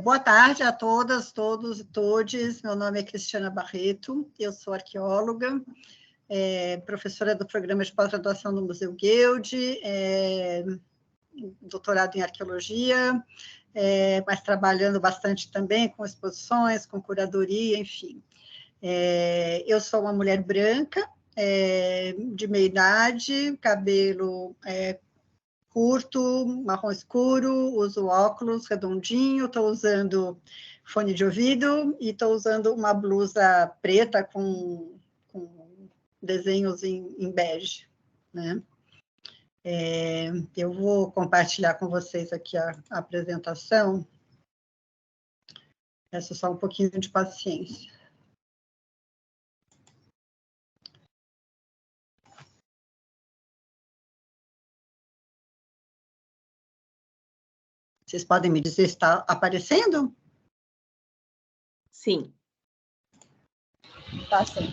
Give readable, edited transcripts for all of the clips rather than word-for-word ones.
Boa tarde a todas, todos e todes. Meu nome é Cristiana Barreto, eu sou arqueóloga, professora do programa de pós-graduação do Museu Guild, doutorado em arqueologia, mas trabalhando bastante também com exposições, com curadoria, enfim. Eu sou uma mulher branca, de meia idade, cabelo curto, marrom escuro, uso óculos redondinho, estou usando fone de ouvido e estou usando uma blusa preta com desenhos em bege, né? Eu vou compartilhar com vocês aqui a apresentação. Peço só um pouquinho de paciência. Vocês podem me dizer se está aparecendo? Sim. Tá sim.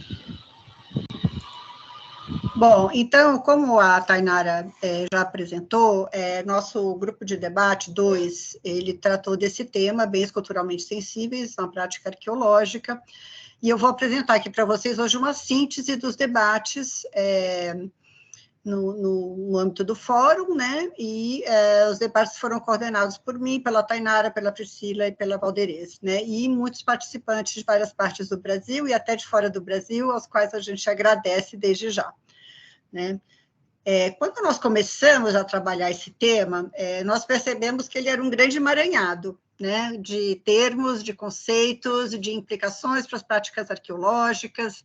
Bom, então, como a Tainara já apresentou, nosso grupo de debate 2, ele tratou desse tema, bens culturalmente sensíveis na prática arqueológica, e eu vou apresentar aqui para vocês hoje uma síntese dos debates no âmbito do fórum, né, e os debates foram coordenados por mim, pela Tainara, pela Priscila e pela Valderez, né, e muitos participantes de várias partes do Brasil e até de fora do Brasil, aos quais a gente agradece desde já, né. Quando nós começamos a trabalhar esse tema, nós percebemos que ele era um grande emaranhado, né, de termos, de conceitos, de implicações para as práticas arqueológicas.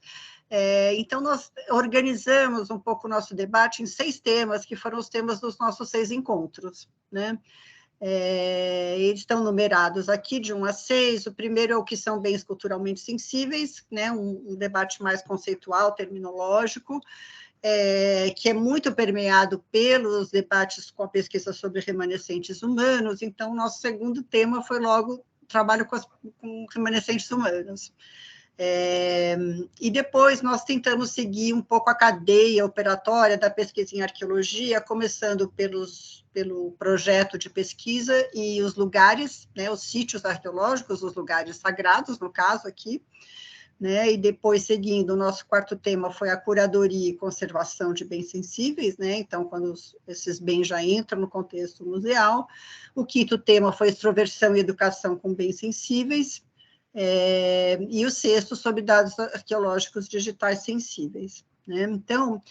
Então, nós organizamos um pouco o nosso debate em 6 temas, que foram os temas dos nossos 6 encontros, né? Eles estão numerados aqui de 1 a 6, o primeiro é o que são bens culturalmente sensíveis, né? Um debate mais conceitual, terminológico, que é muito permeado pelos debates com a pesquisa sobre remanescentes humanos. Então, nosso segundo tema foi logo trabalho com remanescentes humanos. E depois nós tentamos seguir um pouco a cadeia operatória da pesquisa em arqueologia, começando pelo projeto de pesquisa e os lugares, né, os sítios arqueológicos, os lugares sagrados, no caso aqui, né, e depois, seguindo, o nosso quarto tema foi a curadoria e conservação de bens sensíveis, né, então, quando esses bens já entram no contexto museal. O quinto tema foi extroversão e educação com bens sensíveis, e o sexto, sobre dados arqueológicos digitais sensíveis, né. Então,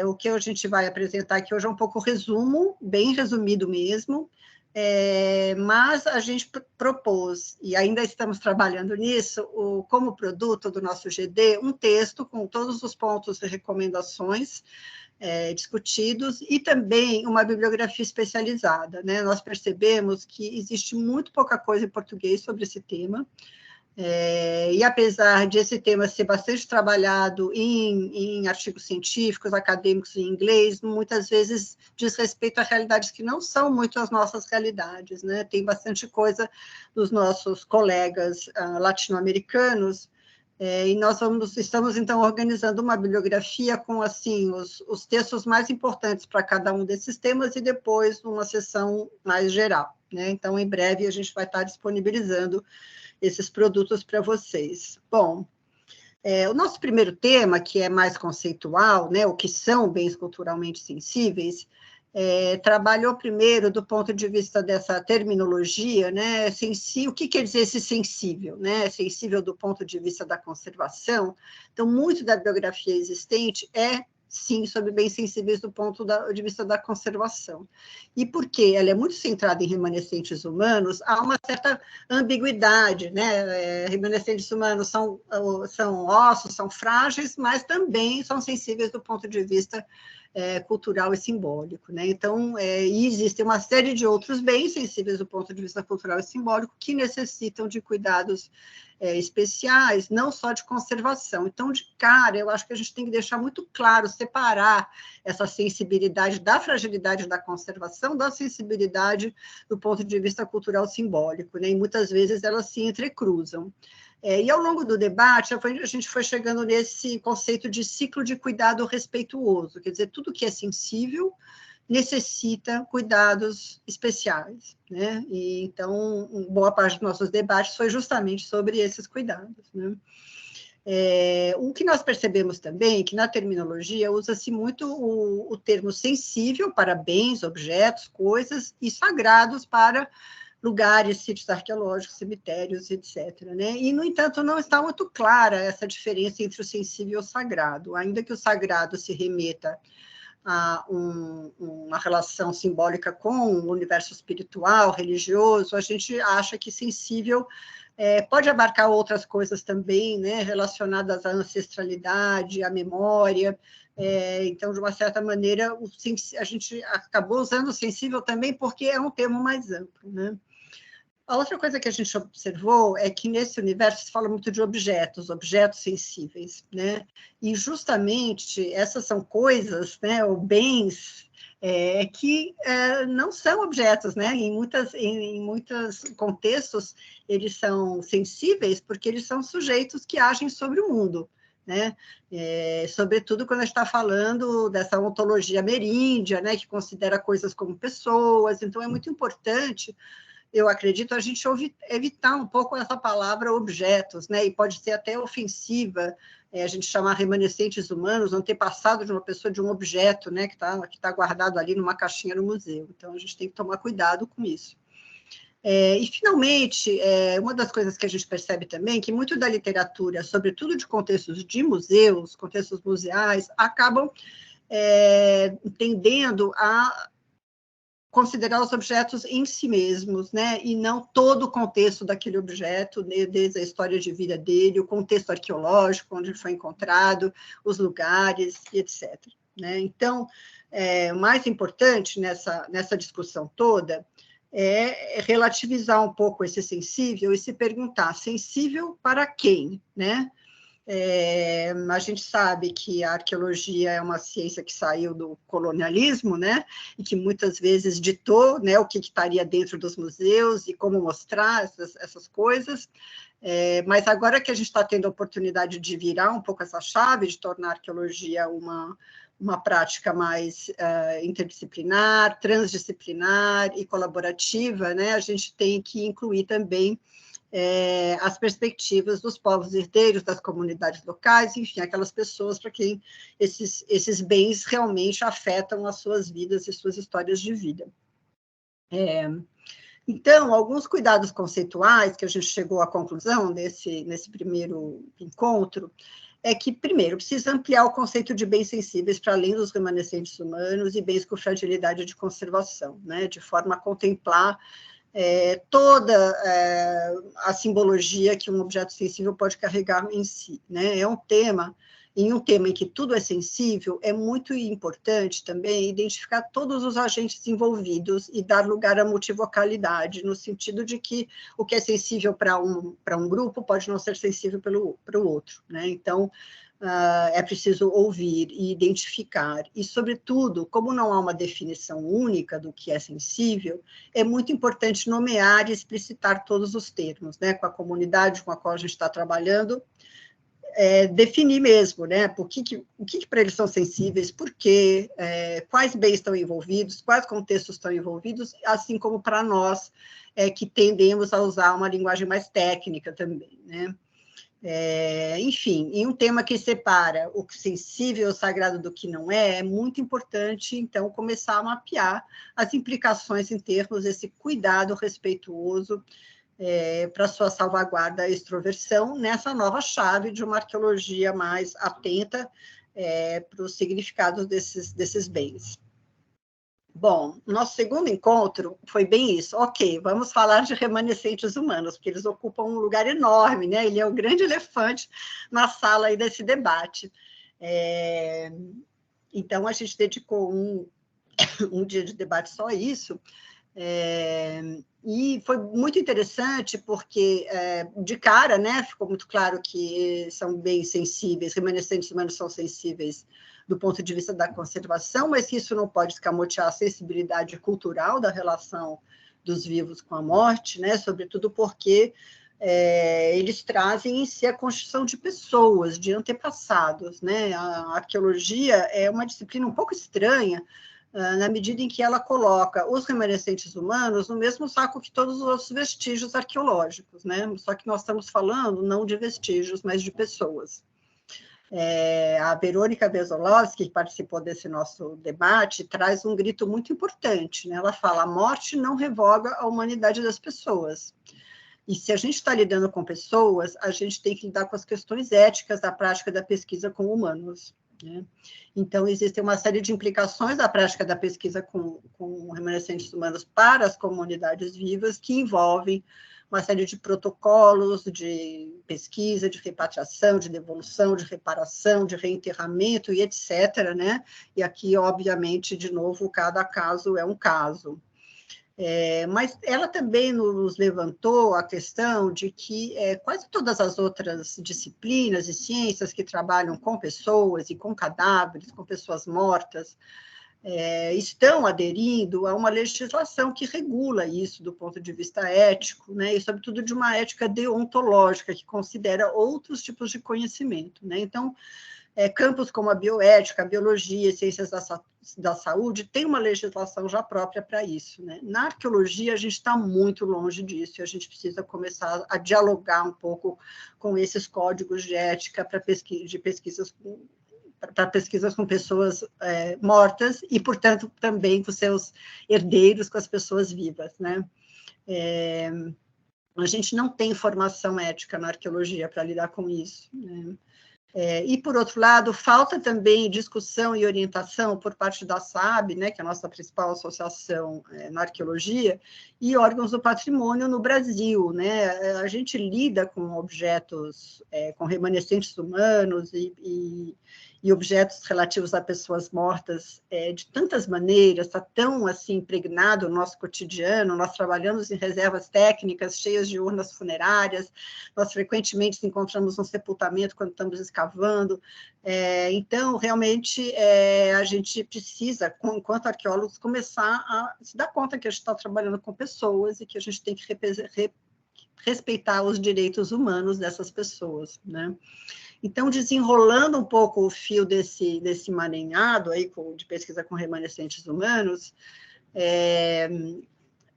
o que a gente vai apresentar aqui hoje é um pouco resumo, bem resumido mesmo, mas a gente propôs, e ainda estamos trabalhando nisso, como produto do nosso GD, um texto com todos os pontos e recomendações discutidos, e também uma bibliografia especializada, né? Nós percebemos que existe muito pouca coisa em português sobre esse tema, e apesar de esse tema ser bastante trabalhado em artigos científicos, acadêmicos em inglês, muitas vezes diz respeito a realidades que não são muito as nossas realidades, né? Tem bastante coisa dos nossos colegas latino-americanos, e nós estamos, então, organizando uma bibliografia com, assim, os textos mais importantes para cada um desses temas e depois uma sessão mais geral, né? Então, em breve, a gente vai estar disponibilizando esses produtos para vocês. Bom, o nosso primeiro tema, que é mais conceitual, né, o que são bens culturalmente sensíveis, trabalhou primeiro do ponto de vista dessa terminologia, né, o que quer dizer esse sensível, né, sensível do ponto de vista da conservação. Então, muito da bibliografia existente sim, sobre bens sensíveis do ponto de vista da conservação. E porque ela é muito centrada em remanescentes humanos, há uma certa ambiguidade, né? Remanescentes humanos são ossos, são frágeis, mas também são sensíveis do ponto de vista cultural e simbólico, né? Então, e existe uma série de outros bens sensíveis do ponto de vista cultural e simbólico que necessitam de cuidados especiais, não só de conservação. Então, de cara, eu acho que a gente tem que deixar muito claro, separar essa sensibilidade da fragilidade da conservação da sensibilidade do ponto de vista cultural simbólico, né? E muitas vezes elas se entrecruzam. E ao longo do debate, a gente foi chegando nesse conceito de ciclo de cuidado respeituoso, quer dizer, tudo que é sensível necessita cuidados especiais, né? E, então, boa parte dos nossos debates foi justamente sobre esses cuidados, né? O que nós percebemos também é que na terminologia usa-se muito o termo sensível para bens, objetos, coisas, e sagrados para lugares, sítios arqueológicos, cemitérios, etc., né? E, no entanto, não está muito clara essa diferença entre o sensível e o sagrado, ainda que o sagrado se remeta a uma relação simbólica com o universo espiritual, religioso, a gente acha que sensível pode abarcar outras coisas também, né, relacionadas à ancestralidade, à memória. Então, de uma certa maneira, a gente acabou usando o sensível também porque é um termo mais amplo, né? A outra coisa que a gente observou é que nesse universo se fala muito de objetos sensíveis, né? E justamente essas são coisas, né, ou bens que não são objetos, né? Em muitos contextos eles são sensíveis porque eles são sujeitos que agem sobre o mundo, né? Sobretudo quando a gente está falando dessa ontologia ameríndia, né, que considera coisas como pessoas. Então é muito importante, eu acredito, a gente evitar um pouco essa palavra objetos, né? E pode ser até ofensiva, a gente chamar remanescentes humanos, antepassado de uma pessoa, de um objeto, né? Que tá guardado ali numa caixinha no museu. Então, a gente tem que tomar cuidado com isso. E, finalmente, uma das coisas que a gente percebe também é que muito da literatura, sobretudo de contextos de museus, contextos museais, acabam tendendo a considerar os objetos em si mesmos, né, e não todo o contexto daquele objeto, desde a história de vida dele, o contexto arqueológico, onde ele foi encontrado, os lugares, etc., né? Então, o mais importante nessa discussão toda é relativizar um pouco esse sensível e se perguntar, sensível para quem, né? A gente sabe que a arqueologia é uma ciência que saiu do colonialismo, né, e que muitas vezes ditou, né, o que estaria dentro dos museus e como mostrar essas coisas, mas agora que a gente está tendo a oportunidade de virar um pouco essa chave, de tornar a arqueologia uma prática mais interdisciplinar, transdisciplinar e colaborativa, né, a gente tem que incluir também as perspectivas dos povos herdeiros, das comunidades locais, enfim, aquelas pessoas para quem esses bens realmente afetam as suas vidas e suas histórias de vida. Então, alguns cuidados conceituais que a gente chegou à conclusão nesse primeiro encontro é que, primeiro, precisa ampliar o conceito de bens sensíveis para além dos remanescentes humanos e bens com fragilidade de conservação, né, de forma a contemplar toda a simbologia que um objeto sensível pode carregar em si, né? Em um tema em que tudo é sensível, é muito importante também identificar todos os agentes envolvidos e dar lugar à multivocalidade, no sentido de que o que é sensível para um grupo pode não ser sensível para o outro, né? Então, é preciso ouvir e identificar, e, sobretudo, como não há uma definição única do que é sensível, é muito importante nomear e explicitar todos os termos, né, com a comunidade com a qual a gente está trabalhando, definir mesmo, né, o que para eles são sensíveis, por quê, quais bens estão envolvidos, quais contextos estão envolvidos, assim como para nós, que tendemos a usar uma linguagem mais técnica também, né. Enfim, em um tema que separa o sensível e o sagrado do que não é muito importante, então, começar a mapear as implicações em termos desse cuidado respeituoso para sua salvaguarda e extroversão nessa nova chave de uma arqueologia mais atenta para os significados desses bens. Bom, nosso segundo encontro foi bem isso. Ok, vamos falar de remanescentes humanos, porque eles ocupam um lugar enorme, né? Ele é o grande elefante na sala aí desse debate. Então, a gente dedicou um dia de debate só a isso, e foi muito interessante, porque, de cara, né, ficou muito claro que são bem sensíveis, remanescentes humanos são sensíveis do ponto de vista da conservação, mas que isso não pode escamotear a sensibilidade cultural da relação dos vivos com a morte, né, sobretudo porque eles trazem em si a construção de pessoas, de antepassados, né? A arqueologia é uma disciplina um pouco estranha, na medida em que ela coloca os remanescentes humanos no mesmo saco que todos os outros vestígios arqueológicos, né? Só que nós estamos falando não de vestígios, mas de pessoas. A Verônica Vesolowski, que participou desse nosso debate, traz um grito muito importante, né? Ela fala: a morte não revoga a humanidade das pessoas. E se a gente está lidando com pessoas, a gente tem que lidar com as questões éticas da prática da pesquisa com humanos, né? Então, existem uma série de implicações da prática da pesquisa com remanescentes humanos para as comunidades vivas, que envolvem uma série de protocolos de pesquisa, de repatriação, de devolução, de reparação, de reenterramento e etc., né? E aqui, obviamente, de novo, cada caso é um caso. Mas ela também nos levantou a questão de que quase todas as outras disciplinas e ciências que trabalham com pessoas e com cadáveres, com pessoas mortas, estão aderindo a uma legislação que regula isso do ponto de vista ético, né, e, sobretudo, de uma ética deontológica, que considera outros tipos de conhecimento, né? Então, campos como a bioética, a biologia, ciências da saúde, tem uma legislação já própria para isso, né? Na arqueologia, a gente está muito longe disso, e a gente precisa começar a dialogar um pouco com esses códigos de ética para pesquisas com pessoas mortas e, portanto, também com seus herdeiros, com as pessoas vivas, né? A gente não tem formação ética na arqueologia para lidar com isso, né? E, por outro lado, falta também discussão e orientação por parte da SAB, né, que é a nossa principal associação na arqueologia, e órgãos do patrimônio no Brasil, né? A gente lida com objetos, com remanescentes humanos e objetos relativos a pessoas mortas de tantas maneiras, está tão assim impregnado no nosso cotidiano. Nós trabalhamos em reservas técnicas cheias de urnas funerárias, nós frequentemente nos encontramos no sepultamento quando estamos escavando, então, realmente, a gente precisa, enquanto arqueólogos, começar a se dar conta que a gente está trabalhando com pessoas e que a gente tem que respeitar os direitos humanos dessas pessoas, né? Então, desenrolando um pouco o fio desse emaranhado aí de pesquisa com remanescentes humanos,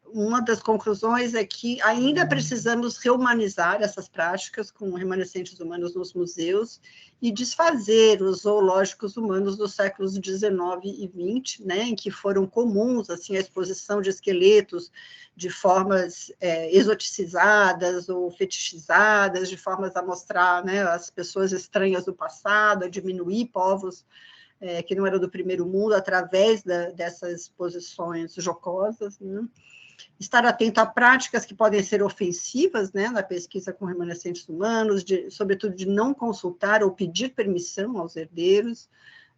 uma das conclusões é que ainda precisamos rehumanizar essas práticas com remanescentes humanos nos museus e desfazer os zoológicos humanos dos séculos XIX e XX, né, em que foram comuns assim, a exposição de esqueletos de formas exoticizadas ou fetichizadas, de formas a mostrar, né, as pessoas estranhas do passado, a diminuir povos que não eram do primeiro mundo através dessas exposições jocosas, né? Estar atento a práticas que podem ser ofensivas, né, na pesquisa com remanescentes humanos, sobretudo de não consultar ou pedir permissão aos herdeiros,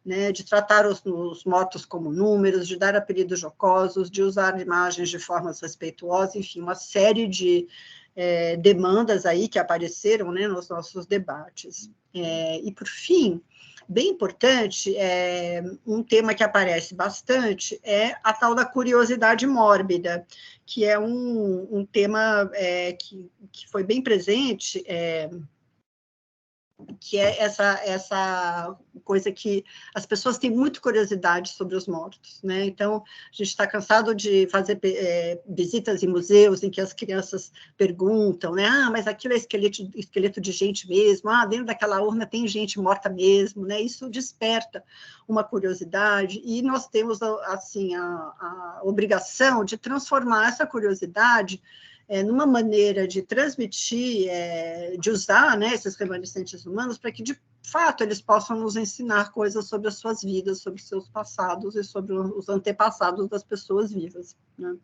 né, de tratar os mortos como números, de dar apelidos jocosos, de usar imagens de formas respeituosas, enfim, uma série de demandas aí que apareceram, né, nos nossos debates. E, por fim, bem importante, um tema que aparece bastante é a tal da curiosidade mórbida, que é um tema que foi bem presente, que é essa coisa que as pessoas têm muita curiosidade sobre os mortos, né? Então, a gente está cansado de fazer visitas em museus em que as crianças perguntam, né? Ah, mas aquilo é esqueleto de gente mesmo? Ah, dentro daquela urna tem gente morta mesmo, né? Isso desperta uma curiosidade e nós temos, assim, a obrigação de transformar essa curiosidade numa maneira de transmitir, de usar, né, esses remanescentes humanos para que, de fato, eles possam nos ensinar coisas sobre as suas vidas, sobre seus passados e sobre os antepassados das pessoas vivas, né?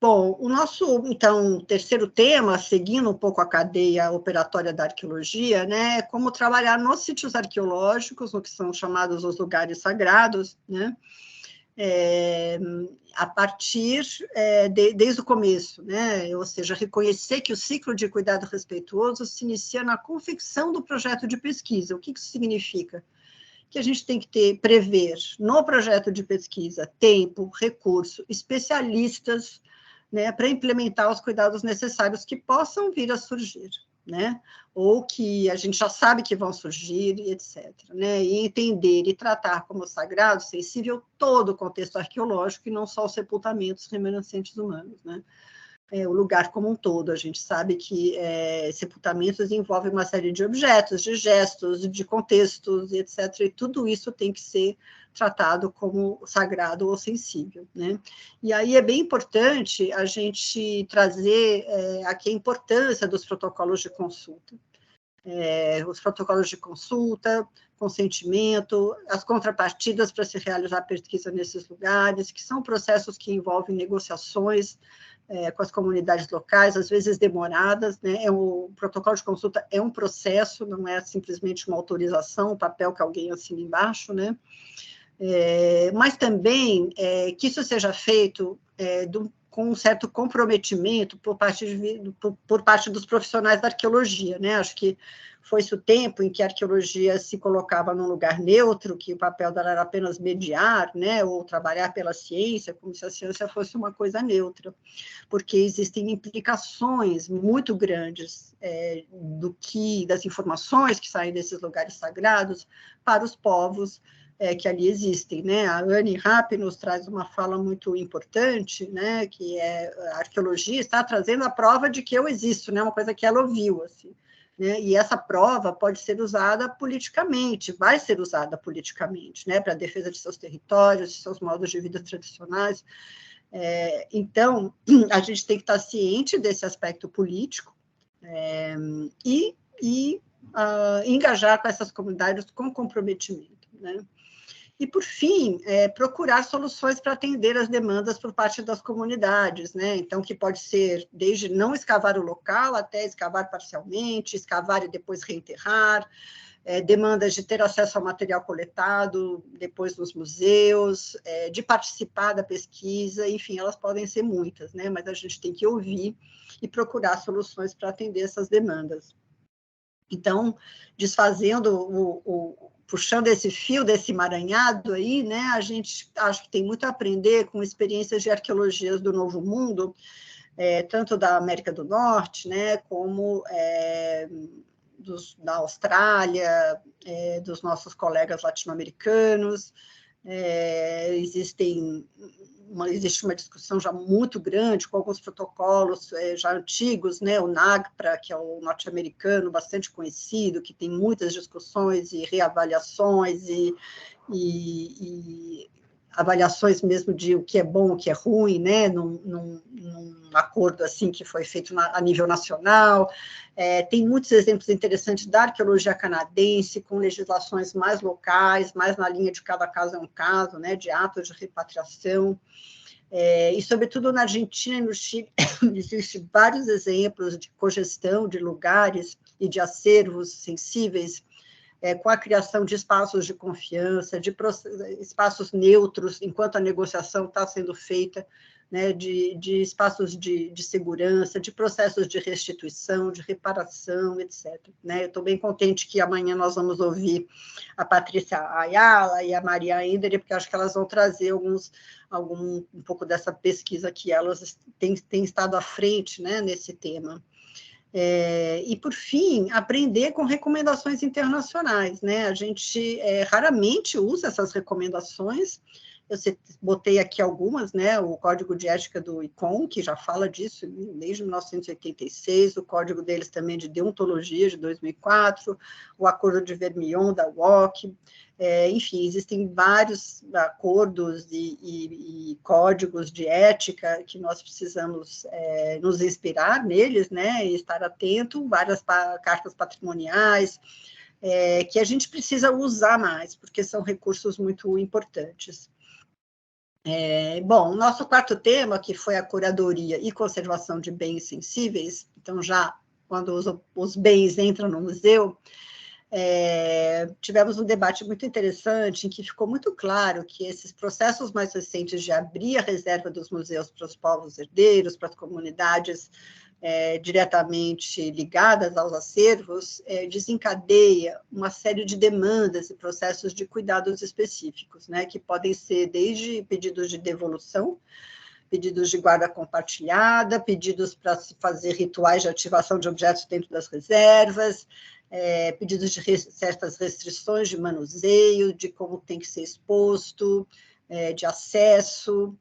Bom, o nosso, então, terceiro tema, seguindo um pouco a cadeia operatória da arqueologia, né, é como trabalhar nos sítios arqueológicos, no que são chamados os lugares sagrados, né, a partir desde o começo, né? Ou seja, reconhecer que o ciclo de cuidado respeituoso se inicia na confecção do projeto de pesquisa. O que isso significa? Que a gente tem que prever no projeto de pesquisa tempo, recurso, especialistas, né, para implementar os cuidados necessários que possam vir a surgir, né? Ou que a gente já sabe que vão surgir, etc. Né? E entender e tratar como sagrado, sensível, todo o contexto arqueológico, e não só os sepultamentos remanescentes humanos, né? O lugar como um todo. A gente sabe que sepultamentos envolvem uma série de objetos, de gestos, de contextos, etc. E tudo isso tem que ser tratado como sagrado ou sensível, né? E aí é bem importante a gente trazer aqui a importância dos protocolos de consulta. Os protocolos de consulta, consentimento, as contrapartidas para se realizar pesquisa nesses lugares, que são processos que envolvem negociações com as comunidades locais, às vezes demoradas, né? O protocolo de consulta é um processo, não é simplesmente uma autorização, um papel que alguém assina embaixo, né? Mas também que isso seja feito com um certo comprometimento por parte dos profissionais da arqueologia, né? Acho que foi-se o tempo em que a arqueologia se colocava num lugar neutro, que o papel dela era apenas mediar, né? Ou trabalhar pela ciência, como se a ciência fosse uma coisa neutra, porque existem implicações muito grandes das informações que saem desses lugares sagrados para os povos que ali existem, né? A Anne Rapp nos traz uma fala muito importante, né? Que a arqueologia está trazendo a prova de que eu existo, né? Uma coisa que ela ouviu, assim, né? E essa prova pode ser usada politicamente, vai ser usada politicamente, né? Para a defesa de seus territórios, de seus modos de vida tradicionais. Então, a gente tem que estar ciente desse aspecto político e engajar com essas comunidades com comprometimento, né? E, por fim, procurar soluções para atender as demandas por parte das comunidades, né? Então, que pode ser desde não escavar o local até escavar parcialmente, escavar e depois reenterrar, demandas de ter acesso ao material coletado, depois nos museus, de participar da pesquisa, enfim, elas podem ser muitas, né? Mas a gente tem que ouvir e procurar soluções para atender essas demandas. Então, puxando esse fio desse emaranhado aí, né, a gente acho que tem muito a aprender com experiências de arqueologias do Novo Mundo, tanto da América do Norte, né, como da Austrália, dos nossos colegas latino-americanos. Existe uma discussão já muito grande com alguns protocolos já antigos, né? O NAGPRA, que é o norte-americano, bastante conhecido, que tem muitas discussões e reavaliações e avaliações mesmo de o que é bom, o que é ruim, né? Num acordo assim que foi feito a nível nacional. Tem muitos exemplos interessantes da arqueologia canadense, com legislações mais locais, mais na linha de cada caso é um caso, né? De atos de repatriação. E, sobretudo, na Argentina e no Chile, existem vários exemplos de cogestão de lugares e de acervos sensíveis, com a criação de espaços de confiança, de espaços neutros, enquanto a negociação está sendo feita, né, de espaços de segurança, de processos de restituição, de reparação, etc. Né? Eu estou bem contente que amanhã nós vamos ouvir a Patrícia Ayala e a Maria Ender, porque acho que elas vão trazer um pouco dessa pesquisa que elas têm estado à frente, né, nesse tema. E, por fim, aprender com recomendações internacionais, né? A gente raramente usa essas recomendações. Eu botei aqui algumas, né? O Código de Ética do ICOM, que já fala disso desde 1986, o código deles também de deontologia, de 2004, o Acordo de Vermillon, da UOC, enfim, existem vários acordos e códigos de ética que nós precisamos nos inspirar neles, né? E estar atento, várias cartas patrimoniais, que a gente precisa usar mais, porque são recursos muito importantes. Bom, o nosso quarto tema, que foi a curadoria e conservação de bens sensíveis, então já quando os bens entram no museu, tivemos um debate muito interessante em que ficou muito claro que esses processos mais recentes de abrir a reserva dos museus para os povos herdeiros, para as comunidades diretamente ligadas aos acervos, desencadeia uma série de demandas e processos de cuidados específicos, né, que podem ser desde pedidos de devolução pedidos de guarda compartilhada, pedidos para se fazer rituais de ativação de objetos dentro das reservas, pedidos de certas restrições de manuseio, de como tem que ser exposto, de acesso,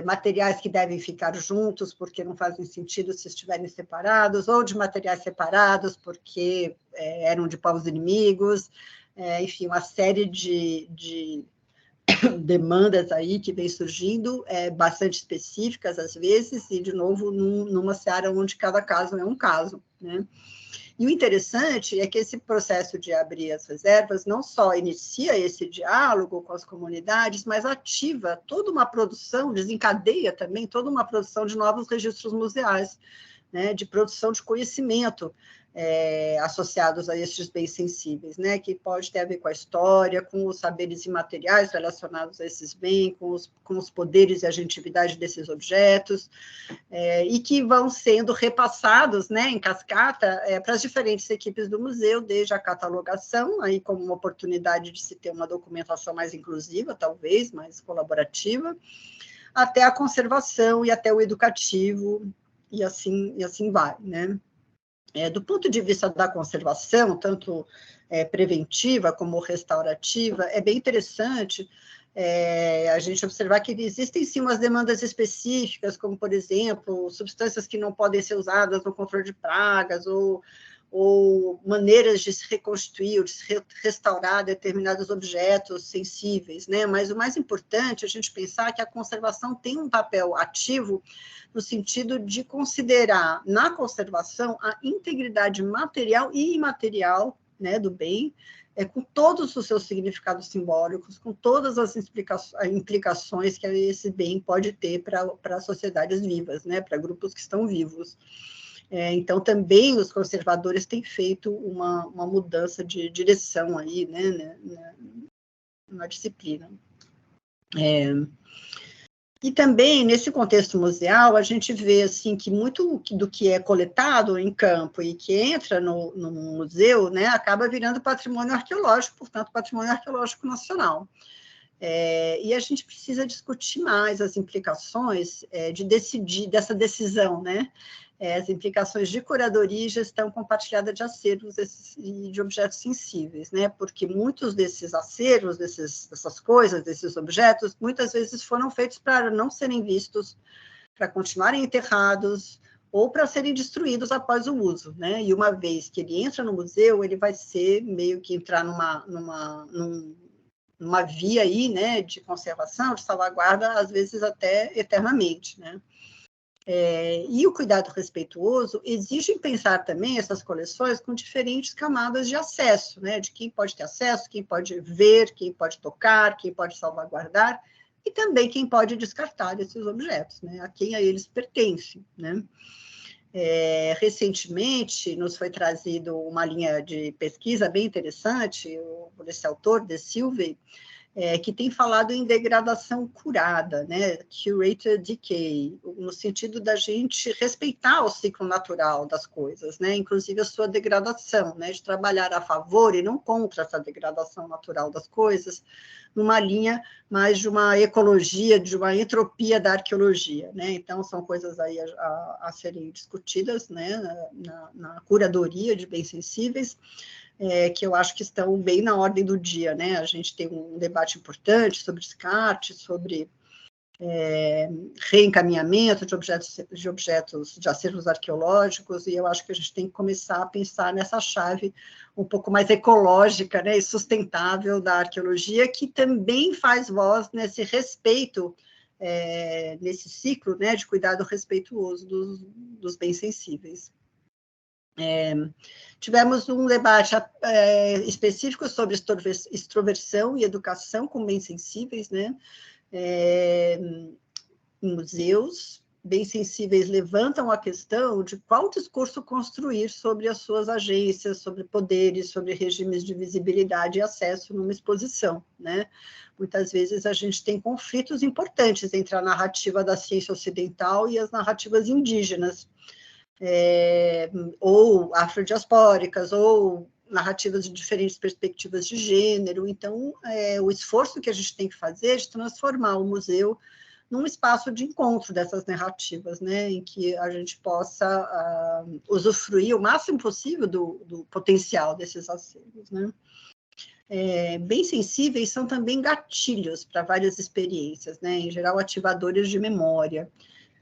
materiais que devem ficar juntos, porque não fazem sentido se estiverem separados, ou de materiais separados, porque eram de povos inimigos, enfim, uma série de demandas aí que vem surgindo, bastante específicas às vezes, e, de novo, numa seara onde cada caso é um caso, né? E o interessante é que esse processo de abrir as reservas não só inicia esse diálogo com as comunidades, mas ativa toda uma produção, desencadeia também toda uma produção de novos registros museais, né, de produção de conhecimento associados a esses bens sensíveis, né, que pode ter a ver com a história, com os saberes imateriais relacionados a esses bens, com os poderes e agentividade desses objetos, e que vão sendo repassados, né, em cascata, para as diferentes equipes do museu, desde a catalogação, aí como uma oportunidade de se ter uma documentação mais inclusiva, talvez, mais colaborativa, até a conservação e até o educativo, e assim vai, né? Do ponto de vista da conservação, tanto preventiva como restaurativa, é bem interessante a gente observar que existem, sim, umas demandas específicas, como, por exemplo, substâncias que não podem ser usadas no controle de pragas, ou maneiras de se reconstruir, ou de se restaurar determinados objetos sensíveis, né? Mas o mais importante é a gente pensar que a conservação tem um papel ativo no sentido de considerar, na conservação, a integridade material e imaterial, né, do bem, com todos os seus significados simbólicos, com todas as implicações que esse bem pode ter para sociedades vivas, né, para grupos que estão vivos. Então, também os conservadores têm feito uma mudança de direção aí, né, na disciplina. E também, nesse contexto museal, a gente vê assim, que muito do que é coletado em campo e que entra no museu, né, acaba virando patrimônio arqueológico, portanto, patrimônio arqueológico nacional. E a gente precisa discutir mais as implicações dessa decisão, né? As implicações de curadoria e gestão compartilhada de acervos e de objetos sensíveis, né? Porque muitos desses acervos, dessas coisas, desses objetos, muitas vezes foram feitos para não serem vistos, para continuarem enterrados ou para serem destruídos após o uso, né? E uma vez que ele entra no museu, ele vai ser meio que entrar numa via aí, né, de conservação, de salvaguarda, às vezes até eternamente, né? E o cuidado respeituoso exige pensar também essas coleções com diferentes camadas de acesso, né, de quem pode ter acesso, quem pode ver, quem pode tocar, quem pode salvaguardar, e também quem pode descartar esses objetos, né, a quem a eles pertencem, né. Recentemente, nos foi trazido uma linha de pesquisa bem interessante, por esse autor, De Silva, que tem falado em degradação curada, né, curated decay, no sentido da gente respeitar o ciclo natural das coisas, né, inclusive a sua degradação, né, de trabalhar a favor e não contra essa degradação natural das coisas, numa linha mais de uma ecologia, de uma entropia da arqueologia, né, então são coisas aí a serem discutidas, né, na curadoria de bens sensíveis, que eu acho que estão bem na ordem do dia, né? A gente tem um debate importante sobre descarte, sobre reencaminhamento de objetos de acervos arqueológicos, e eu acho que a gente tem que começar a pensar nessa chave um pouco mais ecológica, né, e sustentável da arqueologia, que também faz voz nesse respeito, nesse ciclo, né, de cuidado respeituoso dos bens sensíveis. Tivemos um debate específico sobre extroversão e educação com bens sensíveis, né? Em museus. Bens sensíveis levantam a questão de qual discurso construir sobre as suas agências, sobre poderes, sobre regimes de visibilidade e acesso numa exposição, né? Muitas vezes a gente tem conflitos importantes entre a narrativa da ciência ocidental e as narrativas indígenas, ou afrodiaspóricas, ou narrativas de diferentes perspectivas de gênero. Então, o esforço que a gente tem que fazer é de transformar o museu num espaço de encontro dessas narrativas, né, em que a gente possa usufruir o máximo possível do potencial desses acervos, né. Bem sensíveis são também gatilhos para várias experiências, né, em geral ativadores de memória,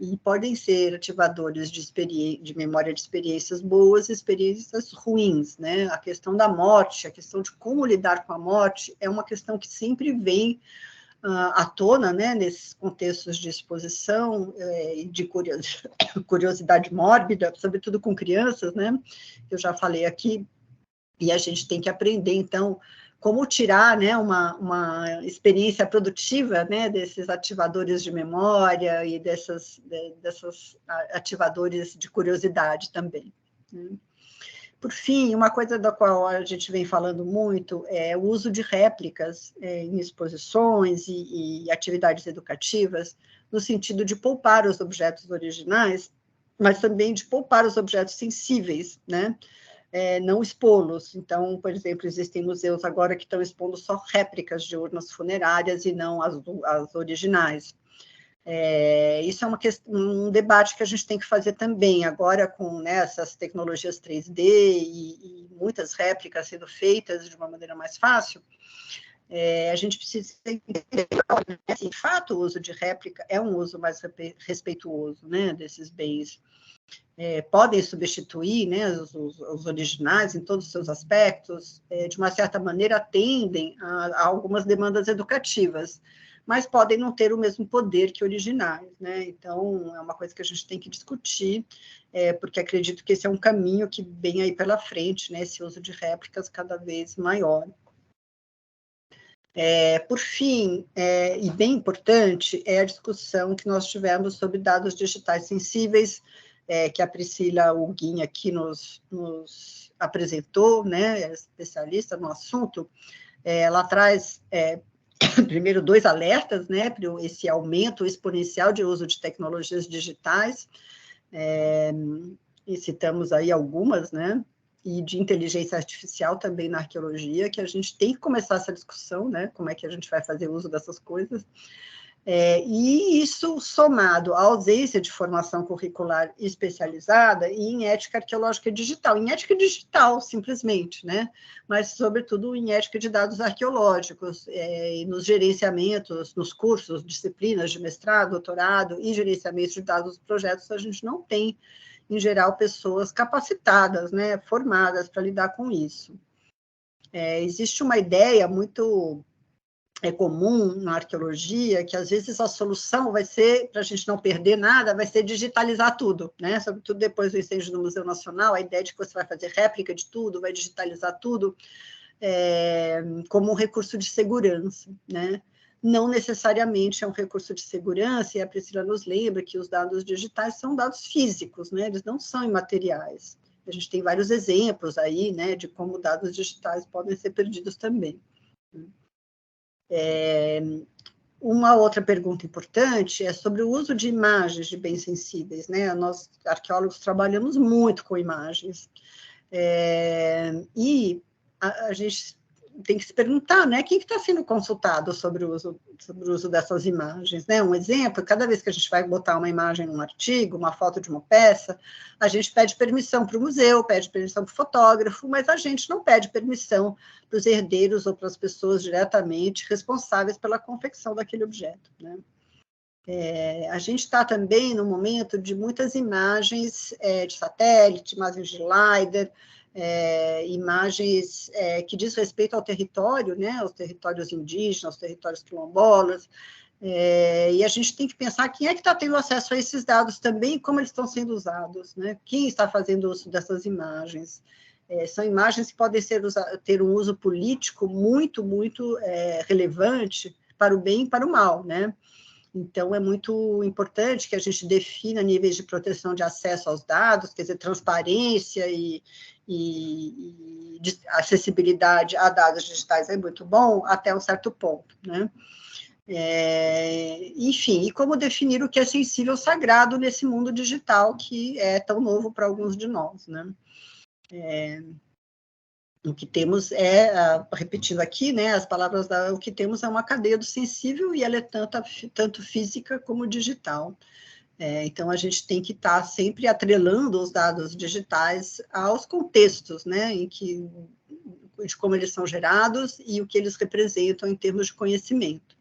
e podem ser ativadores de memória de experiências boas e experiências ruins, né, a questão da morte, a questão de como lidar com a morte é uma questão que sempre vem à tona, né, nesses contextos de exposição e de curiosidade mórbida, sobretudo com crianças, né, eu já falei aqui, e a gente tem que aprender, então, como tirar, né, uma experiência produtiva, né, desses ativadores de memória e dessas ativadores de curiosidade também, né. Por fim, uma coisa da qual a gente vem falando muito é o uso de réplicas em exposições e atividades educativas, no sentido de poupar os objetos originais, mas também de poupar os objetos sensíveis, né? Não expô-los. Então, por exemplo, existem museus agora que estão expondo só réplicas de urnas funerárias e não as originais. Isso é um debate que a gente tem que fazer também, agora com, né, essas tecnologias 3D e muitas réplicas sendo feitas de uma maneira mais fácil, a gente precisa entender, né, se de fato o uso de réplica é um uso mais respeituoso, né, desses bens. Podem substituir, né, os originais em todos os seus aspectos, de uma certa maneira atendem a algumas demandas educativas, mas podem não ter o mesmo poder que originais, né? Então, é uma coisa que a gente tem que discutir, porque acredito que esse é um caminho que vem aí pela frente, né? Esse uso de réplicas cada vez maior. Por fim, e bem importante, é a discussão que nós tivemos sobre dados digitais sensíveis, que a Priscila Huguin aqui nos apresentou, né? É especialista no assunto. Ela traz primeiro, 2 alertas, né, para esse aumento exponencial de uso de tecnologias digitais, e citamos aí algumas, né, e de inteligência artificial também na arqueologia, que a gente tem que começar essa discussão, né, como é que a gente vai fazer uso dessas coisas, e isso somado à ausência de formação curricular especializada e em ética arqueológica digital, em ética digital, simplesmente, né? Mas, sobretudo, em ética de dados arqueológicos, e nos gerenciamentos, nos cursos, disciplinas de mestrado, doutorado e gerenciamento de dados dos projetos, a gente não tem, em geral, pessoas capacitadas, né, formadas para lidar com isso. Existe uma ideia muito comum na arqueologia, que às vezes a solução vai ser, para a gente não perder nada, vai ser digitalizar tudo, né? Sobretudo depois do incêndio do Museu Nacional, a ideia de que você vai fazer réplica de tudo, vai digitalizar tudo, como um recurso de segurança, né? Não necessariamente é um recurso de segurança, e a Priscila nos lembra que os dados digitais são dados físicos, né? Eles não são imateriais. A gente tem vários exemplos aí, né, de como dados digitais podem ser perdidos também. Uma outra pergunta importante é sobre o uso de imagens de bens sensíveis, né? Nós, arqueólogos, trabalhamos muito com imagens, e a gente tem que se perguntar, né, quem que está sendo consultado sobre o uso dessas imagens, né? Um exemplo, cada vez que a gente vai botar uma imagem num artigo, uma foto de uma peça, a gente pede permissão para o museu, pede permissão para o fotógrafo, mas a gente não pede permissão para os herdeiros ou para as pessoas diretamente responsáveis pela confecção daquele objeto, né? A gente está também no momento de muitas imagens de satélite, imagens de LiDAR, imagens que diz respeito ao território, né, aos territórios indígenas, aos territórios quilombolas, e a gente tem que pensar quem é que está tendo acesso a esses dados também e como eles estão sendo usados, né, quem está fazendo uso dessas imagens. São imagens que podem ter um uso político muito, muito relevante para o bem e para o mal, né? Então, é muito importante que a gente defina níveis de proteção de acesso aos dados, quer dizer, transparência e acessibilidade a dados digitais é muito bom até um certo ponto, né? Enfim, e como definir o que é sensível sagrado nesse mundo digital que é tão novo para alguns de nós, né? O que temos repetindo aqui, né, as palavras o que temos é uma cadeia do sensível e ela é tanto física como digital. Então, a gente tem que estar sempre atrelando os dados digitais aos contextos, né, de como eles são gerados e o que eles representam em termos de conhecimento.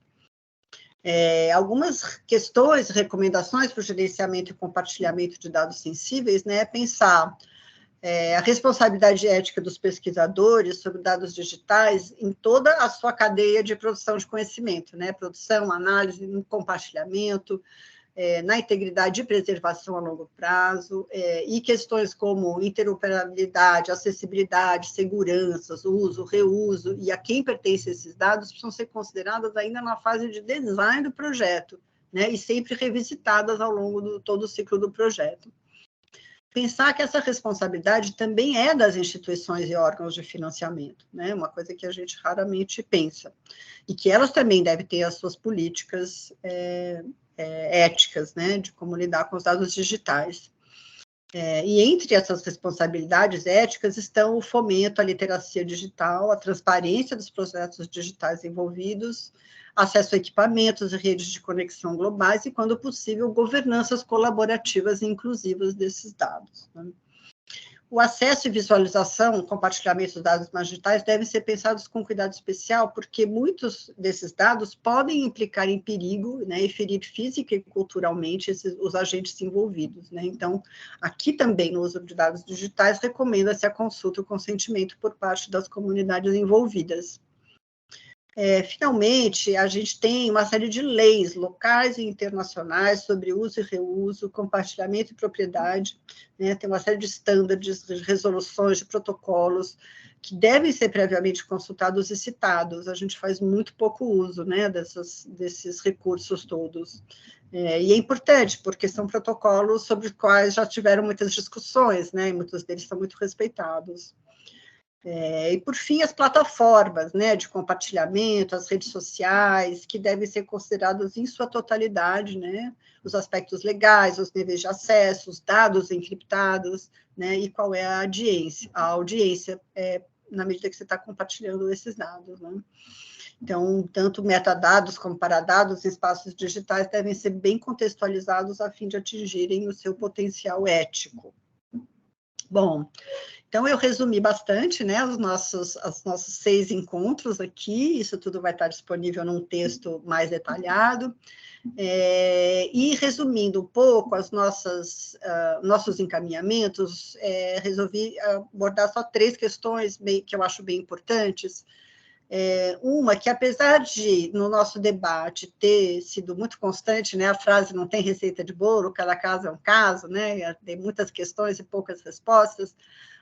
Algumas questões, recomendações para o gerenciamento e compartilhamento de dados sensíveis, né, pensar a responsabilidade ética dos pesquisadores sobre dados digitais em toda a sua cadeia de produção de conhecimento, né, produção, análise, compartilhamento, na integridade e preservação a longo prazo, e questões como interoperabilidade, acessibilidade, segurança, uso, reuso, e a quem pertencem esses dados, precisam ser consideradas ainda na fase de design do projeto, né, e sempre revisitadas ao longo de todo o ciclo do projeto. Pensar que essa responsabilidade também é das instituições e órgãos de financiamento, né, uma coisa que a gente raramente pensa, e que elas também devem ter as suas políticas éticas, né, de como lidar com os dados digitais. E entre essas responsabilidades éticas estão o fomento à literacia digital, a transparência dos processos digitais envolvidos, acesso a equipamentos e redes de conexão globais e, quando possível, governanças colaborativas e inclusivas desses dados, né? O acesso e visualização, compartilhamento dos dados digitais devem ser pensados com cuidado especial, porque muitos desses dados podem implicar em perigo, né, e ferir física e culturalmente os agentes envolvidos, né? Então, aqui também, no uso de dados digitais, recomenda-se a consulta e o consentimento por parte das comunidades envolvidas. Finalmente, a gente tem uma série de leis locais e internacionais sobre uso e reuso, compartilhamento e propriedade, né? Tem uma série de estándares, de resoluções, de protocolos, que devem ser previamente consultados e citados. A gente faz muito pouco uso, né, desses recursos todos. E é importante, porque são protocolos sobre os quais já tiveram muitas discussões, né, e muitos deles são muito respeitados. E, por fim, as plataformas, né, de compartilhamento, as redes sociais, que devem ser consideradas em sua totalidade, né, os aspectos legais, os níveis de acesso, os dados encriptados, né, e qual é a audiência na medida que você está compartilhando esses dados, né. Então, tanto metadados como paradados em espaços digitais devem ser bem contextualizados a fim de atingirem o seu potencial ético. Bom, então, eu resumi bastante, né, os nossos 6 encontros aqui, isso tudo vai estar disponível num texto mais detalhado, e resumindo um pouco nossos encaminhamentos, resolvi abordar só 3 questões que eu acho bem importantes. Uma que, apesar de, no nosso debate, ter sido muito constante, né, a frase não tem receita de bolo, cada caso é um caso, né, tem muitas questões e poucas respostas,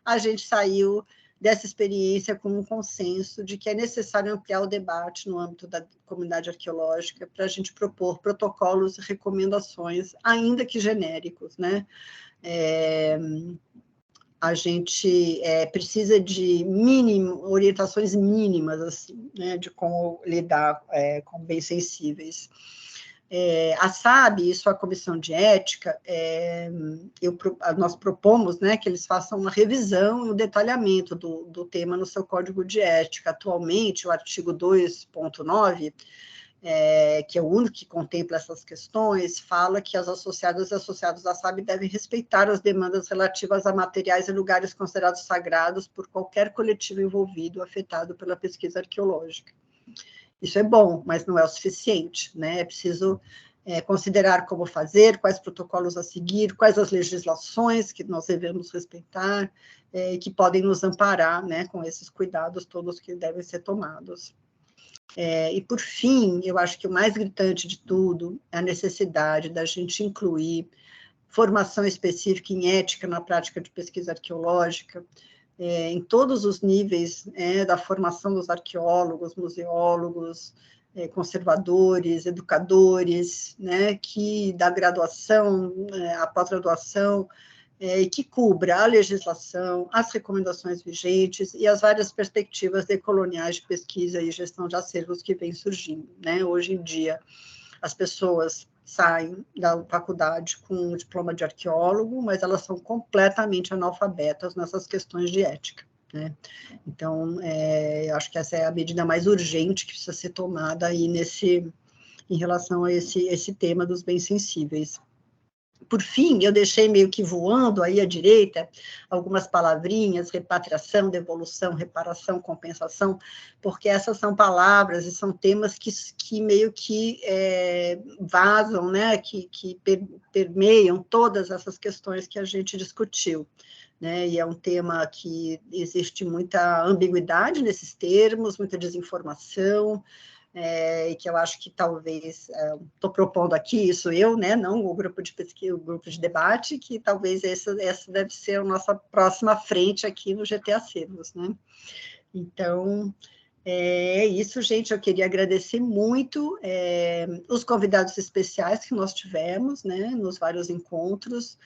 a gente saiu dessa experiência com um consenso de que é necessário ampliar o debate no âmbito da comunidade arqueológica para a gente propor protocolos e recomendações, ainda que genéricos, né? A gente precisa de orientações mínimas, assim, né, de como lidar com bens sensíveis. A SAB e sua comissão de ética, nós propomos, né, que eles façam uma revisão e um detalhamento do tema no seu código de ética. Atualmente, o artigo 2.9, que é o único que contempla essas questões, fala que as associadas e associados da SAB devem respeitar as demandas relativas a materiais e lugares considerados sagrados por qualquer coletivo envolvido, afetado pela pesquisa arqueológica. Isso é bom, mas não é o suficiente, né? É preciso considerar como fazer, quais protocolos a seguir, quais as legislações que nós devemos respeitar, que podem nos amparar, né, com esses cuidados todos que devem ser tomados. E, por fim, eu acho que o mais gritante de tudo é a necessidade da gente incluir formação específica em ética na prática de pesquisa arqueológica, em todos os níveis da formação dos arqueólogos, museólogos, conservadores, educadores, né, que da graduação à pós-graduação, que cubra a legislação, as recomendações vigentes e as várias perspectivas decoloniais de pesquisa e gestão de acervos que vêm surgindo, né? Hoje em dia, as pessoas saem da faculdade com um diploma de arqueólogo, mas elas são completamente analfabetas nessas questões de ética, né? Então, eu acho que essa é a medida mais urgente que precisa ser tomada aí em relação a esse tema dos bens sensíveis. Por fim, eu deixei meio que voando aí à direita algumas palavrinhas, repatriação, devolução, reparação, compensação, porque essas são palavras e são temas que meio que vazam, né, que permeiam todas essas questões que a gente discutiu, né, e é um tema que existe muita ambiguidade nesses termos, muita desinformação, e que eu acho que talvez, estou propondo aqui, isso eu, né, não o grupo de pesquisa, o grupo de debate, que talvez essa deve ser a nossa próxima frente aqui no GT Acervos, né. Então, é isso, gente, eu queria agradecer muito os convidados especiais que nós tivemos, né, nos vários encontros,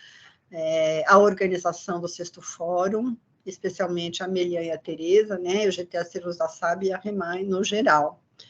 a organização do 6º Fórum, especialmente a Melian e a Tereza, né, o GT Acervos da SAB e a REMAI no geral.